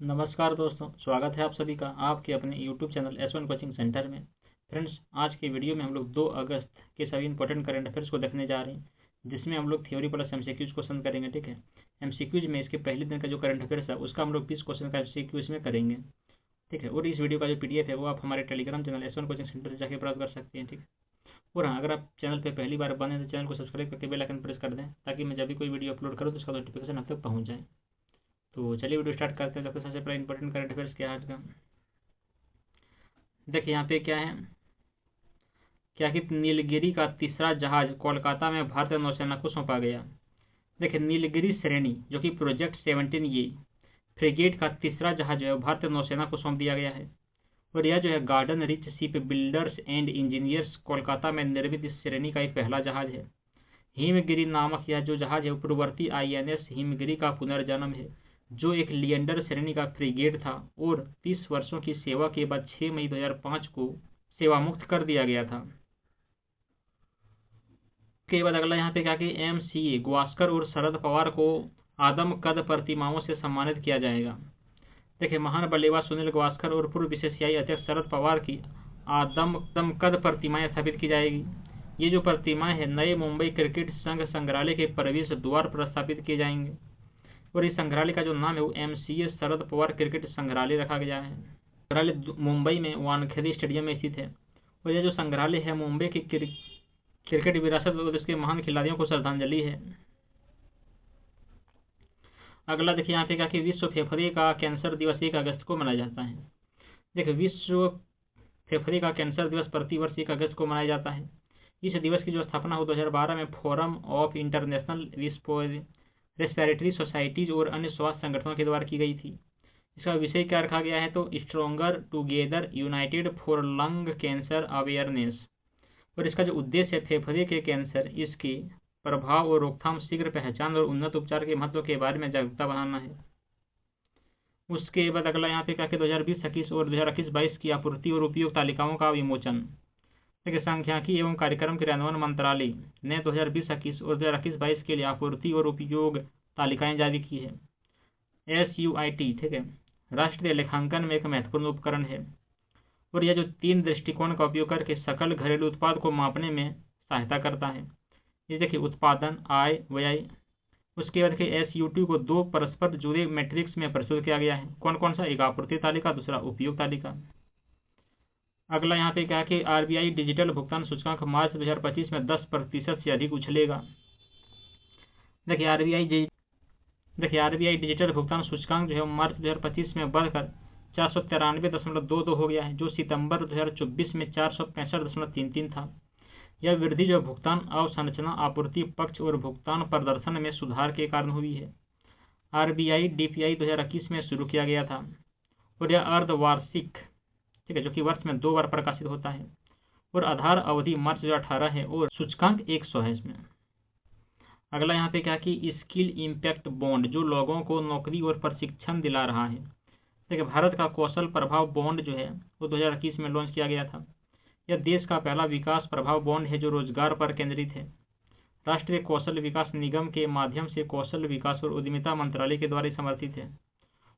नमस्कार दोस्तों, स्वागत है आप सभी का आपके अपने YouTube channel S1 coaching centre में। फ्रेंड्स, आज के वीडियो में हम लोग 2 अगस्त के सभी इंपॉर्टेंट करंट अफेयर्स को देखने जा रहे हैं, जिसमें हम लोग थ्योरी प्लस एमसीक्यूज क्वेश्चन करेंगे। ठीक है, एमसीक्यूज में इसके पहले दिन का जो करंट अफेयर्स है उसका हम लोग 20 क्वेश्चन का एमसीक्यूज में करेंगे। ठीक है, और इस वीडियो का जो PDF है वो आप हमारे Telegram channel S1 coaching centre से जाकर प्राप्त कर सकते हैं। ठीक है, और हाँ, अगर आप चैनल पर पहली बार बने तो चैनल को सब्सक्राइब करके बेल आइकन प्रेस कर दें, ताकि मैं जब भी कोई वीडियो अपलोड करूँ तो उसका नोटिफिकेशन आप तक पहुँच जाए। तो चलिए वीडियो स्टार्ट करते हैं। तो सबसे पहले इंपॉर्टेंट करंट अफेयर्स क्या है आज का। देखिए यहाँ पे क्या है, क्या कि नीलगिरी का तीसरा जहाज कोलकाता में भारतीय नौसेना को सौंपा गया। देखिए, नीलगिरी श्रेणी जो कि प्रोजेक्ट 17 ये फ्रिगेट का तीसरा जहाज जो है भारतीय नौसेना को सौंप दिया गया है। और यह जो है garden rich ship builders and engineers Kolkata में निर्मित इस श्रेणी का एक पहला जहाज है। हिमगिरी नामक यह जो जहाज है पूर्ववर्ती INS हिमगिरी का पुनर्जन्म है, जो एक लिएंडर श्रेणी का फ्रिगेट था और 30 वर्षों की सेवा के बाद 6 मई 2005 को सेवामुक्त कर दिया गया था। के बाद अगला यहाँ पे क्या कि MCA गावस्कर और शरद पवार को आदम कद प्रतिमाओं से सम्मानित किया जाएगा। देखिए, महान बल्लेबाज सुनील गावस्कर और पूर्व BCCI अध्यक्ष शरद पवार की आदम कद प्रतिमाएं स्थापित की जाएगी। ये जो प्रतिमाएं हैं नए मुंबई क्रिकेट संघ संग्रहालय के प्रवेश द्वार पर स्थापित किए जाएंगे। और इस संग्रहालय का जो नाम है वो MCA शरद पवार क्रिकेट संग्रहालय रखा गया है। संग्रहालय मुंबई में वानखेड़े स्टेडियम में स्थित है। और यह जो संग्रहालय है मुंबई की क्रिकेट विरासत और इसके महान खिलाड़ियों को श्रद्धांजलि है। अगला देखिए यहाँ पे क्या कि विश्व फेफड़े का कैंसर दिवस 1 अगस्त को मनाया जाता है। देखिए, विश्व फेफड़े का कैंसर दिवस प्रतिवर्ष 1 अगस्त को मनाया जाता है। इस दिवस की जो स्थापना हो 2012 में forum of international respiratory societies और अन्य स्वास्थ्य संगठनों के द्वारा की गई थी। इसका विषय क्या रखा गया है तो stronger together United for lung cancer awareness. और इसका जो उद्देश्य है फेफड़े के कैंसर, इसके प्रभाव और रोकथाम, शीघ्र पहचान और उन्नत उपचार के महत्व के बारे में जागरूकता बढ़ाना है। उसके बाद अगला यहाँ पे क्या कि 2020-21 और 2021-22 की आपूर्ति और उपयोग तालिकाओं का विमोचन। देखिए, सांख्यिकी एवं कार्यक्रम क्रियान्वयन मंत्रालय ने 2020-21 और 2021-22 के लिए आपूर्ति और उपयोग तालिकाएं जारी की है। SUIT, ठीक है, राष्ट्रीय लेखांकन में एक महत्वपूर्ण उपकरण है और यह जो 3 दृष्टिकोण का उपयोग करके सकल घरेलू उत्पाद को मापने में सहायता करता है। ये देखिए, उत्पादन, आय, व्यय। उसके बाद SUT को 2 परस्पर जुड़े मैट्रिक्स में प्रस्तुत किया गया है। कौन कौन सा? एक आपूर्ति तालिका, दूसरा उपयोग तालिका। अगला यहाँ पे क्या है कि RBI डिजिटल भुगतान सूचकांक मार्च 2025 में 10% से अधिक उछलेगा। देखिए, RBI डिजिटल भुगतान सूचकांक जो है मार्च 2025 में बढ़कर 493.22 हो गया है, जो सितंबर 2024 में 465.33 था। यह वृद्धि जो भुगतान अवसंरचना, आपूर्ति पक्ष और भुगतान प्रदर्शन में सुधार के कारण हुई है। RBI DPI 2021 में शुरू किया गया था और यह अर्धवार्षिक, ठीक है, जो कि वर्ष में 2 बार प्रकाशित होता है। और आधार अवधि मार्च 2018 है और सूचकांक 100 है इसमें। अगला यहाँ पे क्या कि स्किल इम्पैक्ट बॉन्ड जो लोगों को नौकरी और प्रशिक्षण दिला रहा है। देखिए, भारत का कौशल प्रभाव बॉन्ड जो है वो 2021 में लॉन्च किया गया था। यह देश का पहला विकास प्रभाव बॉन्ड है जो रोजगार पर केंद्रित है। राष्ट्रीय कौशल विकास निगम के माध्यम से कौशल विकास और उद्यमिता मंत्रालय के द्वारा समर्थित है।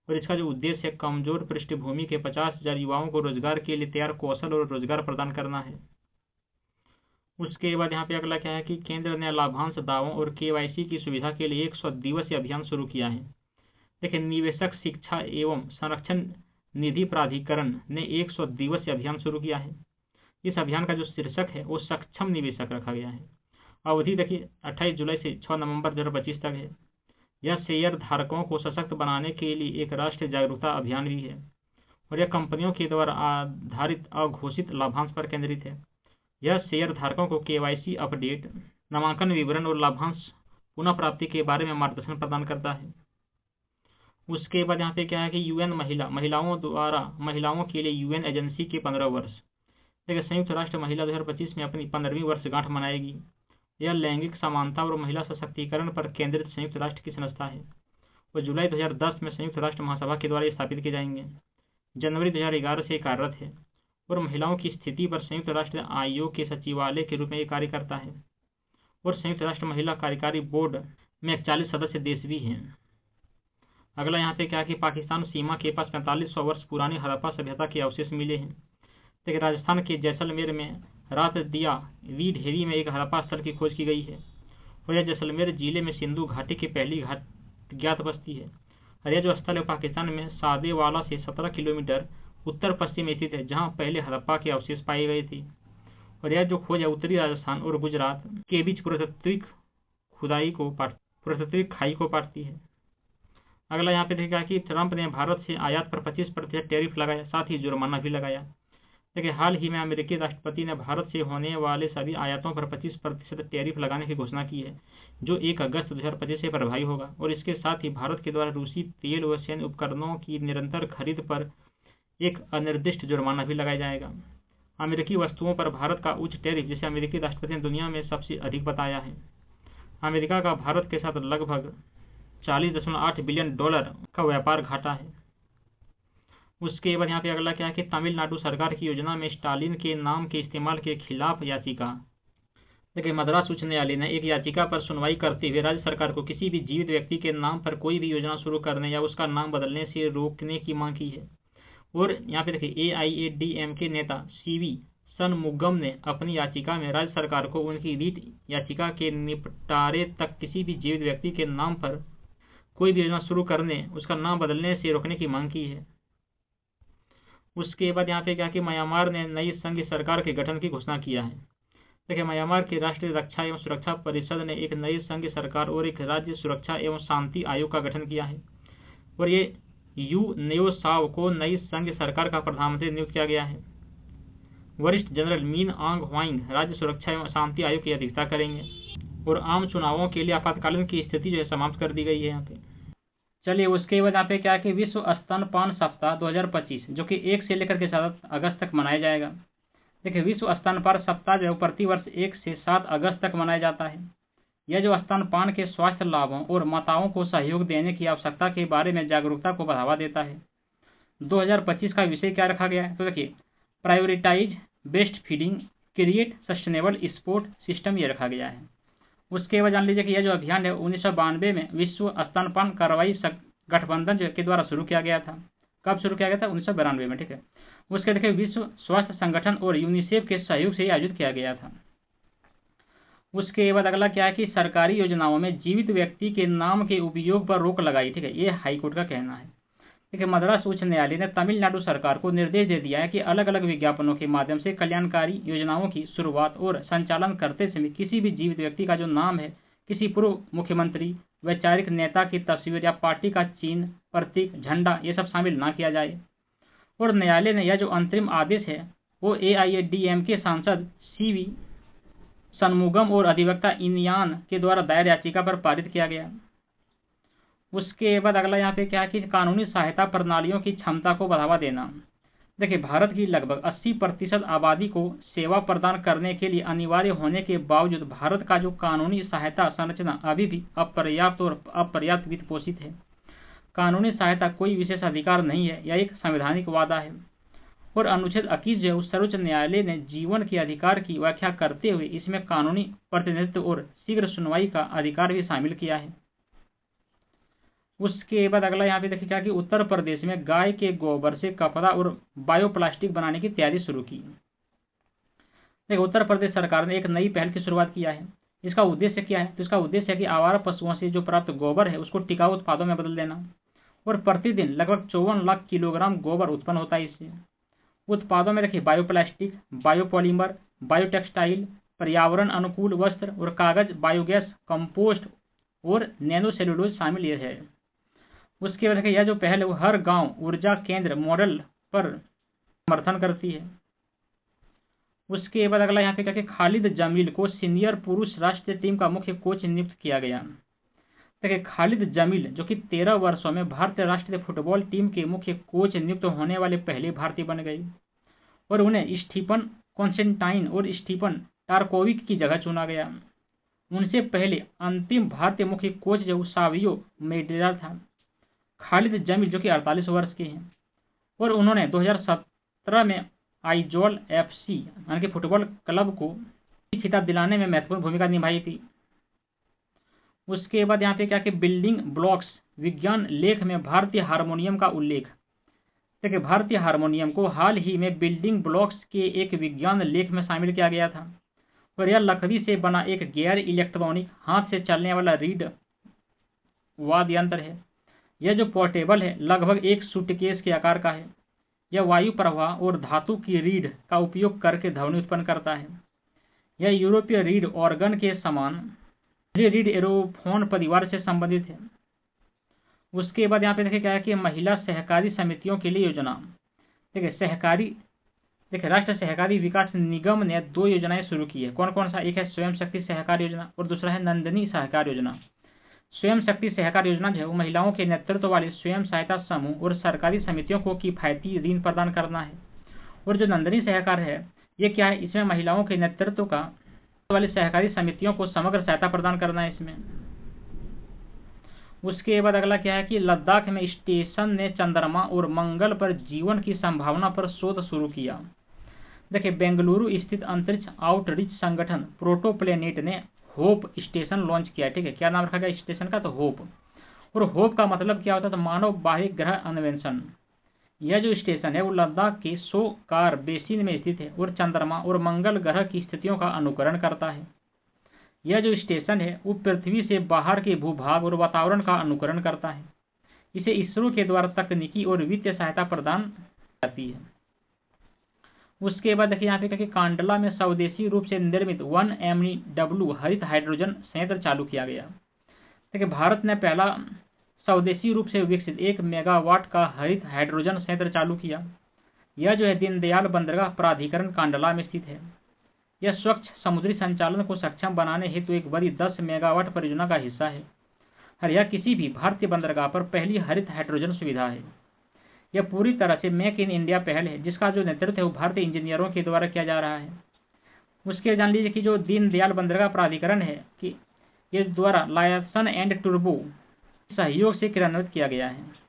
और इसका जो उद्देश्य है कमजोर पृष्ठभूमि के 50,000 युवाओं को रोजगार के लिए तैयार कौशल और रोजगार प्रदान करना है। उसके बाद यहाँ पे अगला क्या है कि केंद्र ने लाभांश दावों और KYC की सुविधा के लिए 100 दिवसीय अभियान शुरू किया है। देखिए, निवेशक शिक्षा एवं संरक्षण निधि प्राधिकरण ने 100 दिवसीय अभियान शुरू किया है। इस अभियान का जो शीर्षक है वो सक्षम निवेशक रखा गया है। अवधि देखिए 28 जुलाई से 6 नवंबर 2025 तक है। यह शेयर धारकों को सशक्त बनाने के लिए एक राष्ट्रीय जागरूकता अभियान भी है और यह कंपनियों के द्वारा आधारित अघोषित लाभांश पर केंद्रित है। यह शेयर धारकों को KYC अपडेट, नामांकन विवरण और लाभांश पुनः प्राप्ति के बारे में मार्गदर्शन प्रदान करता है। उसके बाद यहाँ पे क्या है कि UN महिलाओं द्वारा महिलाओं के लिए UN एजेंसी के 15 वर्ष। देखिए, संयुक्त राष्ट्र महिला 2025 में अपनी 15वीं वर्षगांठ मनाएगी। यह लैंगिक समानता और महिला सशक्तिकरण पर केंद्रित संयुक्त राष्ट्र की संस्था है और जुलाई 2010 में संयुक्त राष्ट्र महासभा के द्वारा स्थापित किए जाएंगे। जनवरी 2011 से कार्यरत है और महिलाओं की स्थिति पर संयुक्त राष्ट्र आयोग के सचिवालय के रूप में ये कार्य करता है। और संयुक्त राष्ट्र महिला कार्यकारी बोर्ड में 41 सदस्य देश भी हैं। अगला यहाँ पे क्या है कि पाकिस्तान सीमा के पास 4500 वर्ष पुरानी हड़प्पा सभ्यता के अवशेष मिले हैं। देखिए राजस्थान के जैसलमेर में रात दिया वी ढेरी में एक हड़प्पा स्थल की खोज की गई है और यह जैसलमेर जिले में सिंधु घाटी की पहली ज्ञात बस्ती है। और यह जो स्थल है पाकिस्तान में सादेवाला से 17 किलोमीटर उत्तर पश्चिम में स्थित है, जहाँ पहले हड़प्पा के अवशेष पाए गए थे। और यह जो खोज है उत्तरी राजस्थान और गुजरात के बीच पुरातात्विक खाई को पाटती है। अगला यहाँ पे देखा कि ट्रंप ने भारत से आयात पर 25% टैरिफ लगाया, साथ ही जुर्माना भी लगाया। देखिए हाल ही में अमेरिकी राष्ट्रपति ने भारत से होने वाले सभी आयातों पर 25% टैरिफ लगाने की घोषणा की है, जो 1 अगस्त 2025 से प्रभावी होगा। और इसके साथ ही भारत के द्वारा रूसी तेल व सैन्य उपकरणों की निरंतर खरीद पर एक अनिर्दिष्ट जुर्माना भी लगाया जाएगा। अमेरिकी वस्तुओं पर भारत का उच्च टैरिफ, जिसे अमेरिकी राष्ट्रपति ने दुनिया में सबसे अधिक बताया है। अमेरिका का भारत के साथ लगभग $40.8 बिलियन का व्यापार घाटा है। उसके बाद यहाँ पे अगला क्या है कि तमिलनाडु सरकार की योजना में स्टालिन के नाम के इस्तेमाल के खिलाफ याचिका। देखिए मद्रास उच्च न्यायालय ने एक याचिका पर सुनवाई करते हुए राज्य सरकार को किसी भी जीवित व्यक्ति के नाम पर कोई भी योजना शुरू करने या उसका नाम बदलने से रोकने की मांग की है। और यहाँ पे देखिए AIADMK नेता CV षणमुगम ने अपनी याचिका में राज्य सरकार को उनकी रीट याचिका के निपटारे तक किसी भी जीवित व्यक्ति के नाम पर कोई भी योजना शुरू करने, उसका नाम बदलने से रोकने की मांग की है। उसके बाद यहाँ पे क्या कि म्यांमार ने नई संघ सरकार के गठन की घोषणा किया है। देखिए म्यांमार की राष्ट्रीय रक्षा एवं सुरक्षा परिषद ने एक नई संघ सरकार और एक राज्य सुरक्षा एवं शांति आयोग का गठन किया है। और ये यू नेओ साव को नई संघ सरकार का प्रधानमंत्री नियुक्त किया गया है। वरिष्ठ जनरल मीन आंग ह्वाइंग राज्य सुरक्षा एवं शांति आयोग की अध्यक्षता करेंगे। और आम चुनावों के लिए आपातकालीन की स्थिति जो है समाप्त कर दी गई है यहाँ पे। चलिए उसके बाद यहाँ पे क्या है कि विश्व स्तनपान सप्ताह 2025 जो कि 1 से लेकर के 7 अगस्त तक मनाया जाएगा। देखिए विश्व स्तनपान सप्ताह जो है प्रतिवर्ष 1 से 7 अगस्त तक मनाया जाता है। यह जो स्तनपान के स्वास्थ्य लाभों और माताओं को सहयोग देने की आवश्यकता के बारे में जागरूकता को बढ़ावा देता है। 2025 का विषय क्या रखा गया है, तो देखिए prioritize breastfeeding, create sustainable support system ये रखा गया है। उसके बाद जान लीजिए कि यह जो अभियान है 1992 में विश्व स्तनपान कार्रवाई गठबंधन के द्वारा शुरू किया गया था। कब शुरू किया गया था? 1992 में। ठीक है। उसके देखिए विश्व स्वास्थ्य संगठन और यूनिसेफ के सहयोग से आयोजित किया गया था। उसके बाद अगला क्या है कि सरकारी योजनाओं में जीवित व्यक्ति के नाम के उपयोग पर रोक लगाई। ठीक है, ये हाईकोर्ट का कहना है। देखिए मद्रास उच्च न्यायालय ने तमिलनाडु सरकार को निर्देश दे दिया है कि अलग अलग विज्ञापनों के माध्यम से कल्याणकारी योजनाओं की शुरुआत और संचालन करते समय किसी भी जीवित व्यक्ति का जो नाम है, किसी पूर्व मुख्यमंत्री, वैचारिक नेता की तस्वीर या पार्टी का चिन्ह, प्रतीक, झंडा ये सब शामिल ना किया जाए। और न्यायालय ने यह जो अंतरिम आदेश है वो AIADMK सांसद CV षणमुगम और अधिवक्ता इनियान के द्वारा दायर याचिका पर पारित किया गया। उसके बाद अगला यहाँ पे क्या है कि कानूनी सहायता प्रणालियों की क्षमता को बढ़ावा देना। देखिए भारत की लगभग 80% आबादी को सेवा प्रदान करने के लिए अनिवार्य होने के बावजूद भारत का जो कानूनी सहायता संरचना अभी भी अपर्याप्त और अपर्याप्त वित्त पोषित है। कानूनी सहायता कोई विशेष अधिकार नहीं है, यह एक संवैधानिक वादा है। और अनुच्छेद 21 जो सर्वोच्च न्यायालय ने जीवन के अधिकार की व्याख्या करते हुए इसमें कानूनी प्रतिनिधित्व और शीघ्र सुनवाई का अधिकार भी शामिल किया है। उसके बाद अगला यहाँ पे देखिए क्या कि उत्तर प्रदेश में गाय के गोबर से कपड़ा और बायोप्लास्टिक बनाने की तैयारी शुरू की। देखिए उत्तर प्रदेश सरकार ने एक नई पहल की शुरुआत किया है। इसका उद्देश्य क्या है? तो इसका उद्देश्य है कि आवारा पशुओं से जो प्राप्त गोबर है उसको टिकाऊ उत्पादों में बदल देना। और प्रतिदिन लगभग 54 लाख किलोग्राम गोबर उत्पन्न होता है इससे। उत्पादों में देखिए बायोप्लास्टिक, बायोपॉलीमर, बायोटेक्सटाइल, पर्यावरण अनुकूल वस्त्र और कागज, बायोगैस, कंपोस्ट और नैनो सेलुलोज शामिल है। उसके बाद यह जो पहल है वो हर गांव ऊर्जा केंद्र मॉडल पर समर्थन करती है। उसके बाद अगला यहाँ पे क्या कि खालिद जमील को सीनियर पुरुष राष्ट्रीय टीम का मुख्य कोच नियुक्त किया गया। देखिए खालिद जमील जो कि 13 वर्षों में भारतीय राष्ट्रीय फुटबॉल टीम के मुख्य कोच नियुक्त होने वाले पहले भारतीय बन गए। और उन्हें स्टीफन कॉन्स्टेंटाइन और स्टीफन टारकोविक की जगह चुना गया। उनसे पहले अंतिम भारतीय मुख्य कोच जो सावियो मेडेरा था। खालिद जमील जो कि 48 वर्ष के हैं और उन्होंने 2017 में आइजोल FC यानी कि फुटबॉल क्लब को खिताब दिलाने में महत्वपूर्ण भूमिका निभाई थी। उसके बाद यहाँ पे क्या कि बिल्डिंग ब्लॉक्स विज्ञान लेख में भारतीय हारमोनियम का उल्लेख। देखिए, भारतीय हारमोनियम को हाल ही में बिल्डिंग ब्लॉक्स के एक विज्ञान लेख में शामिल किया गया था और यह लकड़ी से बना एक गैर इलेक्ट्रॉनिक हाथ से चलने वाला रीड वाद्य यंत्र है। यह जो पोर्टेबल है, लगभग एक सूटकेस के आकार का है। यह वायु प्रवाह और धातु की रीढ़ का उपयोग करके ध्वनि उत्पन्न करता है। यह यूरोपीय रीड ऑर्गन के समान रीड एरोफोन परिवार से संबंधित है। उसके बाद यहाँ पे देखिए क्या है कि महिला सहकारी समितियों के लिए योजना। देखिए राष्ट्रीय सहकारी विकास निगम ने 2 योजनाएं शुरू की है। कौन कौन सा? एक है स्वयं शक्ति सहकार योजना और दूसरा है नंदिनी सहकार योजना। स्वयं शक्ति सहकार योजना जो है वो महिलाओं के नेतृत्व वाले स्वयं सहायता समूह और सरकारी समितियों को किफायती ऋण प्रदान करना है। और जो नंदिनी सहकार है ये क्या है? इसमें महिलाओं के नेतृत्व का वाली सहकारी समितियों को समग्र सहायता प्रदान करना है इसमें। उसके बाद अगला क्या है कि लद्दाख में स्टेशन ने चंद्रमा और मंगल पर जीवन की संभावना पर शोध शुरू किया। देखिए, बेंगलुरु स्थित अंतरिक्ष आउटरीच संगठन प्रोटोप्लेनेट ने होप स्टेशन लॉन्च किया। ठीक है, क्या नाम रखा गया स्टेशन का? तो होप। और होप का मतलब क्या होता है? तो मानव बाह्य ग्रह अन्वेषण। यह जो स्टेशन है वो लद्दाख के सोकार बेसिन में स्थित है और चंद्रमा और मंगल ग्रह की स्थितियों का अनुकरण करता है। यह जो स्टेशन है वो पृथ्वी से बाहर के भूभाग और वातावरण का अनुकरण करता है। इसे इसरो के द्वारा तकनीकी और वित्तीय सहायता प्रदान की जाती है। उसके बाद देखिए यहाँ पे कि कांडला में स्वदेशी रूप से निर्मित 1 हरित हाइड्रोजन संयंत्र चालू किया गया। देखिए, भारत ने पहला स्वदेशी रूप से विकसित 1 मेगावाट का हरित हाइड्रोजन संयंत्र चालू किया। यह जो है दीनदयाल बंदरगाह प्राधिकरण कांडला में स्थित है। यह स्वच्छ समुद्री संचालन को सक्षम बनाने हेतु एक बड़ी 10 मेगावाट परियोजना का हिस्सा है और यह किसी भी भारतीय बंदरगाह पर पहली हरित हाइड्रोजन सुविधा है। यह पूरी तरह से मेक इन इंडिया पहल है जिसका जो नेतृत्व है वो भारतीय इंजीनियरों के द्वारा किया जा रहा है। उसके जान लीजिए कि जो दीनदयाल बंदरगाह प्राधिकरण है कि ये द्वारा लायसन एंड टूर्बो सहयोग से क्रियान्वित किया गया है।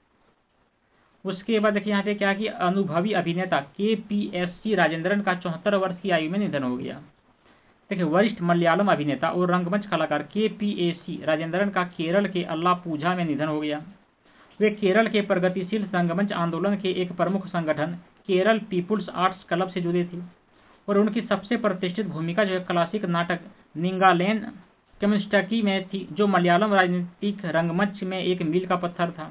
उसके बाद देखिए यहाँ पे क्या कि अनुभवी अभिनेता KPSC राजेंद्रन का 74 वर्ष की आयु में निधन हो गया। देखिए, वरिष्ठ मलयालम अभिनेता और रंगमंच कलाकार KPSC राजेंद्रन का केरल के अल्लापूझा में निधन हो गया। वे केरल के प्रगतिशील रंगमंच आंदोलन के एक प्रमुख संगठन केरल पीपुल्स आर्ट्स क्लब से जुड़े थे और उनकी सबसे प्रतिष्ठित भूमिका जो है क्लासिक नाटक निंगालेन कम्युनिस्टकी में थी, जो मलयालम राजनीतिक रंगमंच में एक मील का पत्थर था।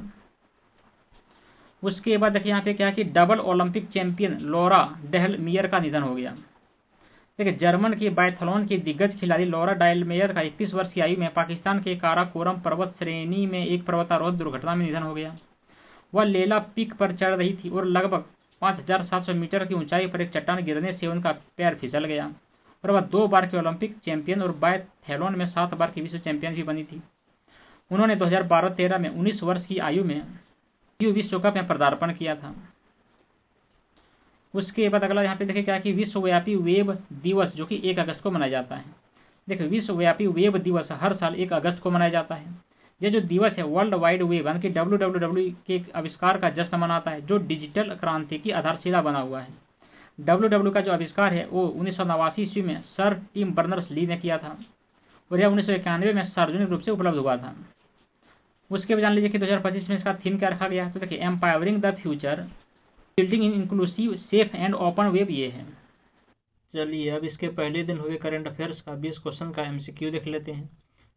उसके बाद देखिए यहाँ पे क्या कि डबल ओलंपिक चैंपियन लॉरा डेलमेयर का निधन हो गया। देखिए, जर्मन की बायथलॉन की दिग्गज खिलाड़ी लॉरा डेलमेयर का 31 वर्ष की आयु में पाकिस्तान के काराकोरम पर्वत श्रेणी में एक पर्वतारोहण दुर्घटना में निधन हो गया। वह लेला पीक पर चढ़ रही थी और लगभग 5700 मीटर की ऊंचाई पर एक चट्टान गिरने से उनका पैर फिसल गया और वह 2 बार के ओलंपिक चैंपियन और बायथलॉन में 7 बार की विश्व चैंपियन भी बनी थी। उन्होंने 2012-13 में 19 वर्ष की आयु में विश्व कप में पदार्पण किया था। उसके बाद अगला यहाँ पे देखिए क्या कि विश्वव्यापी वेब दिवस जो कि 1 अगस्त को मनाया जाता है। देखिए, विश्वव्यापी वेब दिवस हर साल 1 अगस्त को मनाया जाता है। यह जो दिवस है वर्ल्ड वाइड वेब यानी कि WWW के आविष्कार का जश्न मनाता है जो डिजिटल क्रांति की आधारशिला बना हुआ है। WWW का जो आविष्कार है वो 1989 ईस्वी में सर टिम बर्नर्स ली ने किया था और यह 1991 में सार्वजनिक रूप से उपलब्ध हुआ था। उसके बाद जान लीजिए कि 2025 में इसका थीम क्या रखा गया है। तो देखिए, empowering the future building in inclusive safe and open web ये है। चलिए अब इसके पहले दिन हुए करंट अफेयर्स का 20 क्वेश्चन का MCQ देख लेते हैं।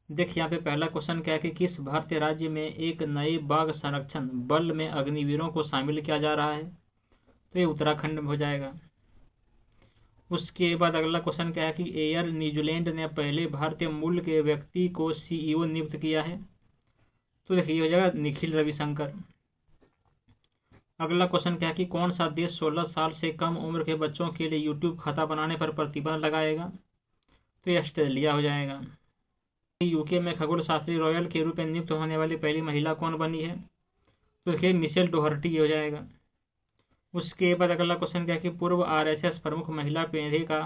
देखिए यहाँ पे पहला क्वेश्चन क्या है कि किस भारतीय राज्य में एक नए बाघ संरक्षण बल में अग्निवीरों को शामिल किया जा रहा है? तो ये उत्तराखंड में हो जाएगा। उसके बाद अगला क्वेश्चन क्या है कि एयर न्यूजीलैंड ने पहले भारतीय मूल के व्यक्ति को CEO नियुक्त किया है? तो देखिए ये हो जाएगा निखिल रविशंकर। अगला क्वेश्चन क्या है कि कौन सा देश 16 साल से कम उम्र के बच्चों के लिए YouTube खाता बनाने पर प्रतिबंध लगाएगा? तो ये ऑस्ट्रेलिया हो जाएगा। यूके में खगोल शास्त्री रॉयल के रूप में नियुक्त होने वाली पहली महिला कौन बनी है? तो देखिए मिशेल डोहर्टी हो जाएगा। उसके बाद अगला क्वेश्चन क्या है कि पूर्व RSS प्रमुख महिला मेधे का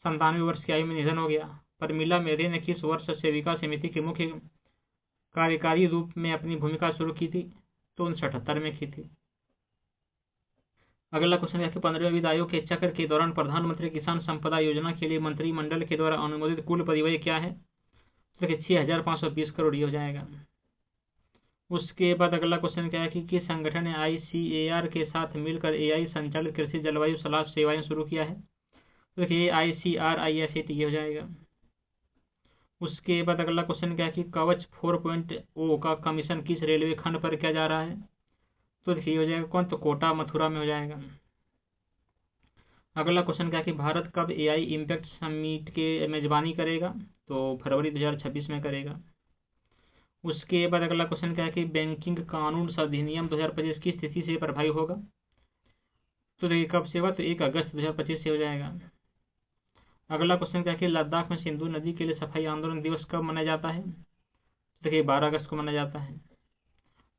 97 वर्ष की आयु में निधन हो गया। परमिला मेधे ने किस वर्ष सेविका समिति के मुख्य कार्यकारी रूप में अपनी भूमिका शुरू की थी? तो 1978 में की थी। अगला क्वेश्चन है कि 15वें वित्त आयोग के चक्र के दौरान प्रधानमंत्री किसान संपदा योजना के लिए मंत्रिमंडल के द्वारा अनुमोदित कुल परिव्यय क्या है? तो 6520 करोड़ हो जाएगा। उसके बाद अगला क्वेश्चन क्या है कि किस संगठन ने ICAR के साथ मिलकर AI संचालित कृषि जलवायु सलाह सेवाएं शुरू किया है? तो देखिए ICRISAT हो जाएगा। उसके बाद अगला क्वेश्चन क्या है कि कवच 4.0 का कमीशन किस रेलवे खंड पर किया जा रहा है? तो देखिए हो जाएगा कौन, तो कोटा मथुरा में हो जाएगा। अगला क्वेश्चन क्या है कि भारत कब AI इम्पैक्ट समिट के मेजबानी करेगा? तो फरवरी 2026 में करेगा। उसके बाद अगला क्वेश्चन क्या है कि बैंकिंग कानून अधिनियम 2025 की स्थिति से प्रभावी होगा? तो देखिए कब से होगा, तो 1 अगस्त 2025 से हो जाएगा। अगला क्वेश्चन क्या है कि लद्दाख में सिंधु नदी के लिए सफाई आंदोलन दिवस कब मनाया जाता है? देखिए 12 अगस्त को मनाया जाता है।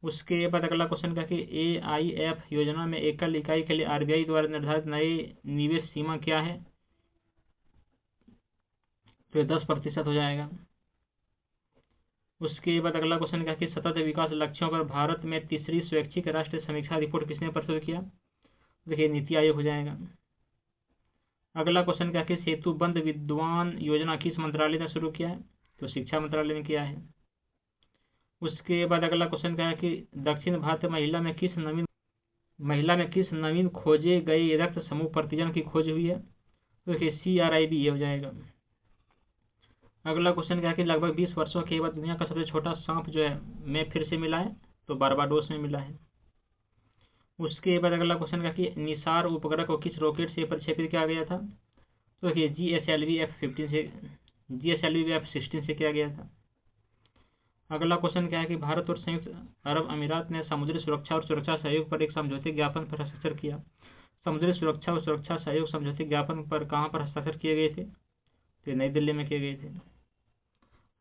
उसके बाद अगला क्वेश्चन क्या है कि AIF योजना में एकल इकाई के लिए RBI द्वारा निर्धारित नए निवेश सीमा क्या है? तो 10% हो जाएगा। उसके बाद अगला क्वेश्चन क्या है कि सतत विकास लक्ष्यों पर भारत में तीसरी स्वैच्छिक राष्ट्रीय समीक्षा रिपोर्ट किसने प्रस्तुत किया? देखिए नीति आयोग हो जाएगा। अगला क्वेश्चन क्या है कि सेतु बंद विद्वान योजना किस मंत्रालय ने शुरू किया है? तो शिक्षा मंत्रालय ने किया है। उसके बाद अगला क्वेश्चन क्या है कि दक्षिण भारतीय महिला में किस नवीन खोजे गए रक्त समूह प्रतिजन की खोज हुई है? तो देखिए CRIB ये हो जाएगा। अगला क्वेश्चन क्या है कि लगभग 20 वर्षों के बाद दुनिया का सबसे छोटा सांप जो है में फिर से मिला है? तो बारबाडोस में मिला है। उसके बाद अगला क्वेश्चन क्या कि निसार उपग्रह को किस रॉकेट से प्रक्षेपित किया गया था? तो देखिए GSLV F-16 से किया गया था। अगला क्वेश्चन क्या है कि भारत और संयुक्त अरब अमीरात ने समुद्री सुरक्षा और सुरक्षा सहयोग पर एक समझौते ज्ञापन पर हस्ताक्षर किया। समुद्री सुरक्षा और सुरक्षा सहयोग समझौते ज्ञापन पर कहाँ पर हस्ताक्षर किए गए थे? तो नई दिल्ली में किए गए थे।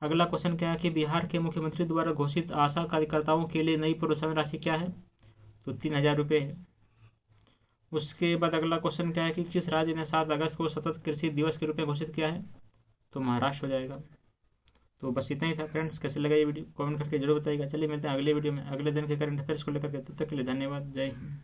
अगला क्वेश्चन क्या है कि बिहार के मुख्यमंत्री द्वारा घोषित आशा कार्यकर्ताओं के लिए नई प्रोत्साहन राशि क्या है? तो 3000 रुपये है। उसके बाद अगला क्वेश्चन क्या है कि किस राज्य ने 7 अगस्त को सतत कृषि दिवस के रूप में घोषित किया है? तो महाराष्ट्र हो जाएगा। तो बस इतना ही था फ्रेंड्स। कैसे लगा ये वीडियो कमेंट करके जरूर बताइएगा। चलिए मिलते हैं अगले वीडियो में अगले दिन के करंट अफेयर्स को लेकर के। तब तक के लिए धन्यवाद। जय हिंद।